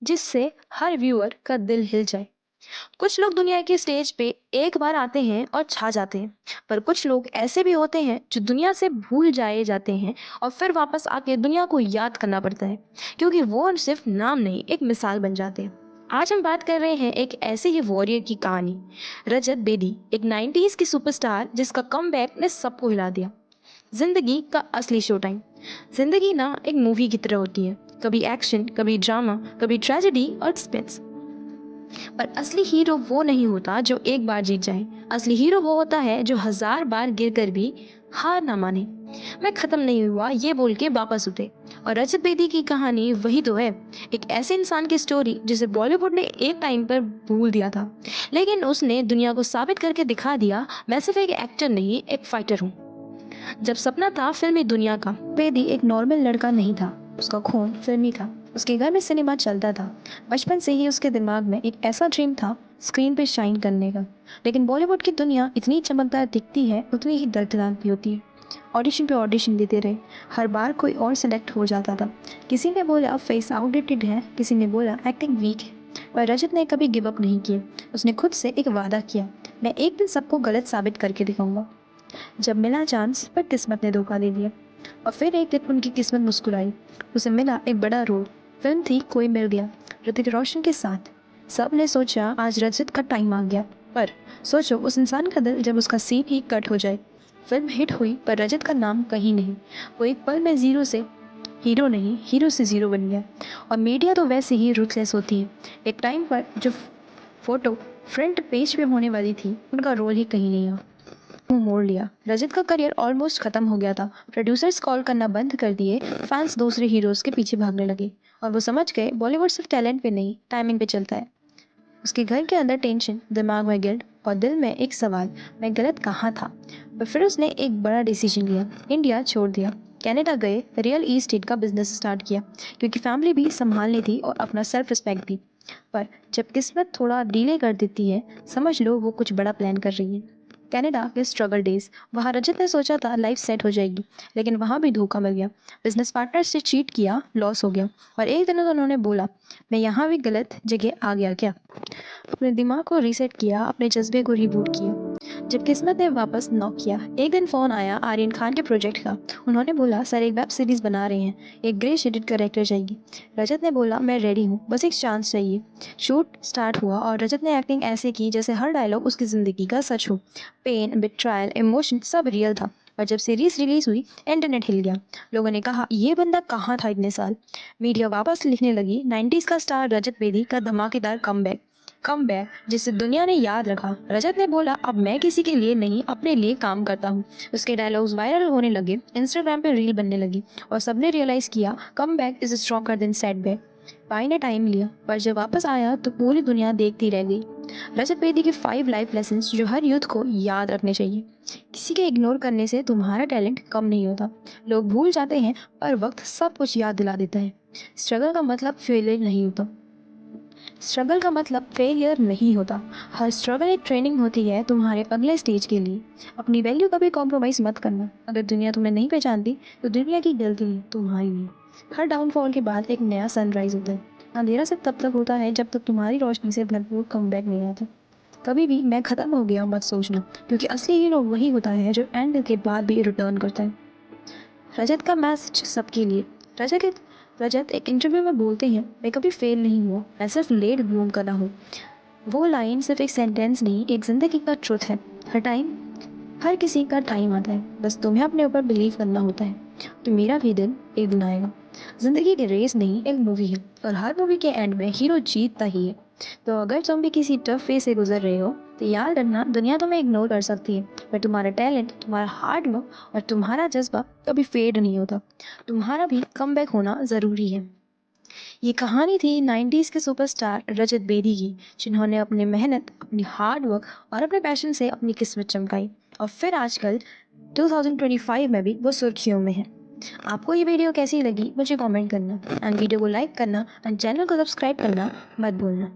जिससे हर व्यूअर का दिल हिल जाए। कुछ लोग दुनिया के स्टेज पे एक बार आते हैं और छा जाते हैं, पर कुछ लोग ऐसे भी होते हैं जो दुनिया से भूल जाए जाते हैं और फिर वापस आके दुनिया को याद करना पड़ता है, क्योंकि वो सिर्फ नाम नहीं, एक मिसाल बन जाते हैं। आज हम बात कर रहे हैं एक ऐसे ही वॉरियर की कहानी, रजत बेदी, एक 90s की सुपरस्टार जिसका कमबैक ने सबको हिला दिया। जिंदगी का असली शो टाइम। जिंदगी ना एक मूवी की तरह होती है, कभी एक्शन, कभी ड्रामा, कभी ट्रेजेडी और सस्पेंस। पर असली हीरो वो नहीं होता जो एक बार जीत जाए। असली हीरो वो होता है जो हजार बार गिर कर भी हार ना माने, मैं खत्म नहीं हुआ ये बोल के वापस उठे। और रजत बेदी की कहानी वही तो है, एक ऐसे इंसान की स्टोरी जिसे बॉलीवुड ने एक टाइम पर भूल दिया था, लेकिन उसने दुनिया को साबित करके दिखा दिया, मैं सिर्फ एक एक्टर नहीं, एक फाइटर हूँ। जब सपना था फिल्मी दुनिया का, बेदी एक नॉर्मल लड़का नहीं था, उसका खून फिल्मी था। उसके घर में सिनेमा चलता था। बचपन से ही उसके दिमाग में एक ऐसा ड्रीम था, स्क्रीन पे शाइन करने का। लेकिन बॉलीवुड की दुनिया इतनी चमकदार दिखती है, उतनी ही दर्दनाक भी होती है। ऑडिशन पे ऑडिशन देते रहे, हर बार कोई और सेलेक्ट हो जाता था। किसी ने बोला फेस आउटडेटेड है, किसी ने बोला एक्टिंग वीक है, पर रजत ने कभी गिव अप नहीं किया। उसने खुद से एक वादा किया, मैं एक दिन सबको गलत साबित करके दिखाऊंगा। जब मिला चांस, पर किस्मत ने धोखा दे दिया। और फिर एक दिन उनकी किस्मत मुस्कुराई, उसे मिला एक बड़ा रोल। फिल्म थी कोई मिल गया, ऋतिक रोशन के साथ। सब ने सोचा आज रजत का टाइम आ गया, पर सोचो उस इंसान का दिल जब उसका सीन ही कट हो जाए। फिल्म हिट हुई पर रजत का नाम कहीं नहीं। वो एक पल में जीरो से हीरो नहीं, हीरो से जीरो बन गया। और मीडिया तो वैसे ही रूथलेस होती है। एक टाइम पर जो फोटो फ्रंट पेज पे होने वाली थी, उनका रोल ही कहीं नहीं आया, मुंह मोड़ लिया। रजत का करियर ऑलमोस्ट खत्म हो गया था। प्रोड्यूसर्स कॉल करना बंद कर दिए, फैंस दूसरे हीरोज के पीछे भागने लगे, और वो समझ गए बॉलीवुड सिर्फ टैलेंट पे नहीं, टाइमिंग पे चलता है। उसके घर के अंदर टेंशन, दिमाग में गिल्ट और दिल में एक सवाल, मैं गलत कहाँ था। पर फिर उसने एक बड़ा डिसीजन लिया, इंडिया छोड़ दिया। कनाडा गए, रियल ईस्टेट का बिजनेस स्टार्ट किया, क्योंकि फैमिली भी संभालनी थी और अपना सेल्फ रिस्पेक्ट भी। पर जब किस्मत थोड़ा डिले कर देती है, समझ लो वो कुछ बड़ा प्लान कर रही है। कनाडा के स्ट्रगल डेज, वहाँ रजत ने सोचा था लाइफ सेट हो जाएगी, लेकिन वहाँ भी धोखा मिल गया। बिजनेस पार्टनर से चीट किया, लॉस हो गया। और एक दिन तो उन्होंने बोला, मैं यहाँ भी गलत जगह आ गया क्या। अपने दिमाग को रीसेट किया, अपने जज्बे को रिबूट किया। जब किस्मत ने वापस नॉक किया, एक दिन फोन आया आर्यन खान के प्रोजेक्ट का। उन्होंने बोला सर एक वेब सीरीज बना रहे हैं, एक ग्रे शेडेड कैरेक्टर चाहिए। रजत ने बोला मैं रेडी हूँ, बस एक चांस चाहिए। शूट स्टार्ट हुआ और रजत ने एक्टिंग ऐसे की जैसे हर डायलॉग उसकी ज़िंदगी का सच हो। पेन, बिट्रायल, इमोशन सब रियल था। और जब सीरीज रिलीज हुई, इंटरनेट हिल गया। लोगों ने कहा ये बंदा कहाँ था इतने साल। मीडिया वापस लिखने लगी, 90s का स्टार रजत बेदी का धमाकेदार कमबैक जिसे दुनिया ने याद रखा। रजत ने बोला अब मैं किसी के लिए नहीं, अपने लिए काम करता हूँ। उसके डायलॉग्स वायरल होने लगे, इंस्टाग्राम पे रील बनने लगी, और सबने रियलाइज किया comeback is stronger than setback. भाई ने टाइम लिया, पर जब वापस आया तो पूरी दुनिया देखती रह गई। रजत बेदी के 5 लाइफ लेसन्स जो हर यूथ को याद रखने चाहिए। किसी के इग्नोर करने से तुम्हारा टैलेंट कम नहीं होता। लोग भूल जाते हैं, पर वक्त सब कुछ याद दिला देता है। स्ट्रगल का मतलब फेलियर नहीं होता। स्ट्रगल का मतलब फेलियर नहीं होता। हर स्ट्रगल एक ट्रेनिंग होती है तुम्हारे अगले स्टेज के लिए। अपनी वैल्यू कभी कॉम्प्रोमाइज़ मत करना। अगर दुनिया तुम्हें नहीं पहचानती तो दुनिया की गलती नहीं, तुम्हारी नहीं। हर डाउनफॉल के बाद एक नया सनराइज होता है। अंधेरा सिर्फ तब तक होता है जब तक तुम्हारी रोशनी से भरपूर कमबैक नहीं आता। कभी भी मैं ख़त्म हो गया मत सोचना, क्योंकि असली हीरो वही होता है जो एंड के बाद भी रिटर्न करता है। रजत का मैसेज सबके लिए। रजत रजत एक इंटरव्यू में बोलते हैं, मैं कभी फेल नहीं हुआ, मैं सिर्फ लेट ब्लूम करा हूँ। वो लाइन सिर्फ एक सेंटेंस नहीं, एक जिंदगी का ट्रुथ है। हर किसी का टाइम आता है, बस तुम्हें अपने ऊपर बिलीव करना होता है। तो मेरा भी दिन एक दिन आएगा। जिंदगी की रेस नहीं, एक मूवी है, और हर मूवी के एंड में हीरो जीतता ही है। तो अगर तुम भी किसी टफ फेज से गुजर रहे हो, तो याद रखना दुनिया तुम्हें इग्नोर कर सकती है, पर तुम्हारा टैलेंट, तुम्हारा हार्ड वर्क और तुम्हारा जज्बा कभी फेड नहीं होता। तुम्हारा भी कमबैक होना ज़रूरी है। ये कहानी थी 90s के सुपरस्टार रजत बेदी की, जिन्होंने अपनी मेहनत, अपनी हार्ड वर्क और अपने पैशन से अपनी किस्मत चमकाई, और फिर आजकल 2025 में भी वो सुर्खियों में है। आपको ये वीडियो कैसी लगी मुझे कमेंट करना, एंड वीडियो को लाइक करना एंड चैनल को सब्सक्राइब करना मत भूलना।